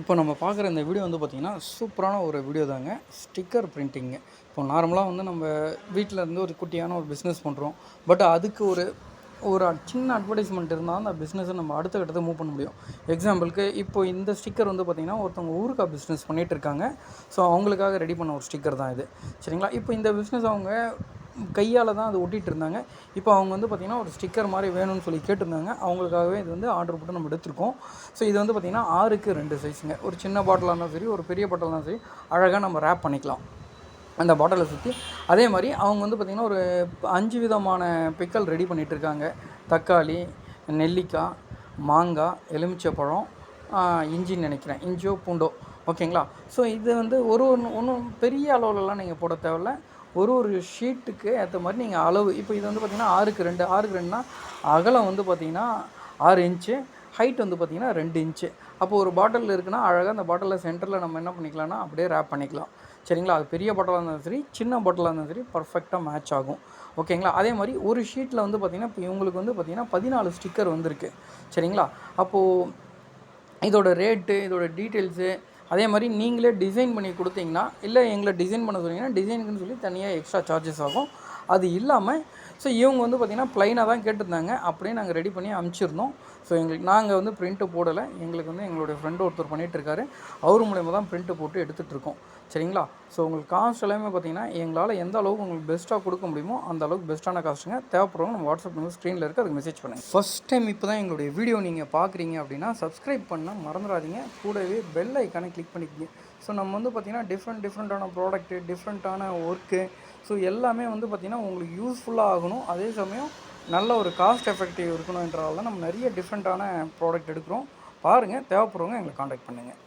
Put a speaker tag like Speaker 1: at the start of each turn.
Speaker 1: இப்போ நம்ம பார்க்குற இந்த வீடியோ வந்து பார்த்திங்கன்னா சூப்பரான ஒரு வீடியோ தாங்க. Sticker printing. இப்போ நார்மலாக வந்து நம்ம வீட்டில் இருந்து ஒரு குட்டியான ஒரு பிஸ்னஸ் பண்ணுறோம். பட் அதுக்கு ஒரு ஒரு சின்ன அட்வர்டைஸ்மெண்ட் இருந்தால் அந்த பிஸ்னஸை நம்ம அடுத்த கட்டத்தை மூவ் பண்ண முடியும். எக்ஸாம்பிளுக்கு இப்போ இந்த ஸ்டிக்கர் வந்து பார்த்திங்கன்னா ஒருத்தவங்க ஊறுகாய் பிஸ்னஸ் பண்ணிகிட்டு இருக்காங்க. ஸோ அவங்களுக்காக ரெடி பண்ண ஒரு ஸ்டிக்கர் தான் இது. சரிங்களா? இப்போ இந்த பிஸ்னஸ் அவங்க கையால் தான் அது ஒட்டிகிட்டு இருந்தாங்க. இப்போ அவங்க வந்து பார்த்திங்கன்னா ஒரு ஸ்டிக்கர் மாதிரி வேணும்னு சொல்லி கேட்டிருந்தாங்க. அவங்களுக்காகவே இது வந்து ஆர்டர் போட்டு நம்ம எடுத்திருக்கோம். ஸோ இது வந்து பார்த்திங்கன்னா 6க்கு 2 சைஸுங்க. ஒரு சின்ன பாட்டிலாக இருந்தாலும் சரி, ஒரு பெரிய பாட்டிலாக இருந்தாலும் சரி, அழகாக நம்ம ரேப் பண்ணிக்கலாம் அந்த பாட்டிலை சுற்றி. அதே மாதிரி அவங்க வந்து பார்த்திங்கன்னா ஒரு 5 விதமான பிக்கல் ரெடி பண்ணிகிட்ருக்காங்க. தக்காளி, நெல்லிக்காய், மாங்காய், எலுமிச்சைப்பழம், இஞ்சின்னு நினைக்கிறேன், இஞ்சியோ பூண்டோ, ஓகேங்களா? ஸோ இது வந்து ஒன்றும் பெரிய அளவுலலாம் நீங்கள் போட தேவையில்ல. ஒரு ஷீட்டுக்கு ஏற்ற மாதிரி நீங்கள் அளவு. இப்போ இது வந்து பார்த்திங்கன்னா 6க்கு 2 6க்கு 2னா அகலம் வந்து பார்த்திங்கன்னா 6 இன்ச்சு, ஹைட் வந்து பார்த்திங்கன்னா 2 இன்ச்சு. அப்போ ஒரு பாட்டில் இருக்குன்னா அழகாக அந்த பாட்டிலில் சென்டரில் நம்ம என்ன பண்ணிக்கலாம்னா அப்படியே ரேப் பண்ணிக்கலாம். சரிங்களா? அது பெரிய பாட்டிலாக இருந்தாலும் சரி, சின்ன பாட்டிலாக இருந்தாலும் சரி, பர்ஃபெக்டாக மேட்ச் ஆகும். ஓகேங்களா? அதே மாதிரி ஒரு ஷீட்டில் வந்து பார்த்திங்கன்னா இப்போ இவங்களுக்கு வந்து பார்த்திங்கன்னா 14 ஸ்டிக்கர் வந்திருக்கு. சரிங்களா? அப்போது இதோட ரேட்டு, இதோட டீட்டெயில்ஸு, அதே மாதிரி நீங்களே டிசைன் பண்ணி கொடுத்தீங்கன்னா, இல்லை எங்களை டிசைன் பண்ண சொன்னீங்கன்னா டிசைனுக்குன்னு சொல்லி தனியாக எக்ஸ்ட்ரா சார்ஜஸ் ஆகும். அது இல்லாமல் ஸோ இவங்க வந்து பார்த்திங்கன்னா ப்ளைனாக தான் கேட்டிருந்தாங்க. அப்படியே நாங்கள் ரெடி பண்ணி அனுப்பிச்சிருந்தோம். ஸோ நாங்கள் வந்து ப்ரிண்ட்டு போடலை. எங்களுக்கு வந்து எங்களுடைய ஃப்ரெண்டு ஒருத்தர் பண்ணிகிட்ருக்காரு. அவர் மூலயமா தான் ப்ரிண்ட்டு போட்டு எடுத்துகிட்ருக்கோம். சரிங்களா? ஸோ உங்களுக்கு காஸ்ட் எல்லாமே பார்த்திங்கன்னா எங்களால் எந்த அளவுக்கு உங்களுக்கு பெஸ்ட்டாக கொடுக்க முடியுமோ அந்த அளவுக்கு பெஸ்ட்டான காஸ்ட்டுங்க. தேவைப்படுறவங்க நம்ம வாட்ஸ்அப் நம்பர் ஸ்க்ரீனில் இருக்குது, அதுக்கு மெசேஜ் பண்ணுங்கள். ஃபஸ்ட் டைம் இப்போ தான் எங்களுடைய வீடியோ நீங்கள் பார்க்குறீங்க அப்படின்னா சப்ஸ்கிரைப் பண்ண மறந்துடாதீங்க. கூடவே பெல் ஐக்கானை கிளிக் பண்ணிக்கங்க. ஸோ நம்ம வந்து பார்த்திங்கன்னா டிஃப்ரெண்ட்டான ப்ராடக்ட்டு, டிஃப்ரெண்ட்டான ஒர்க்கு, ஸோ எல்லாமே வந்து பார்த்திங்கன்னா உங்களுக்கு யூஸ்ஃபுல்லாக ஆகணும். அதே சமயம் நல்ல ஒரு காஸ்ட் எஃபெக்டிவ் இருக்கணுன்றதால தான் நம்ம நிறைய டிஃப்ரெண்ட்டான ப்ராடக்ட் எடுக்கிறோம். பாருங்கள், தேவைப்படுறவங்க எங்களை காண்டாக்ட் பண்ணுங்கள்.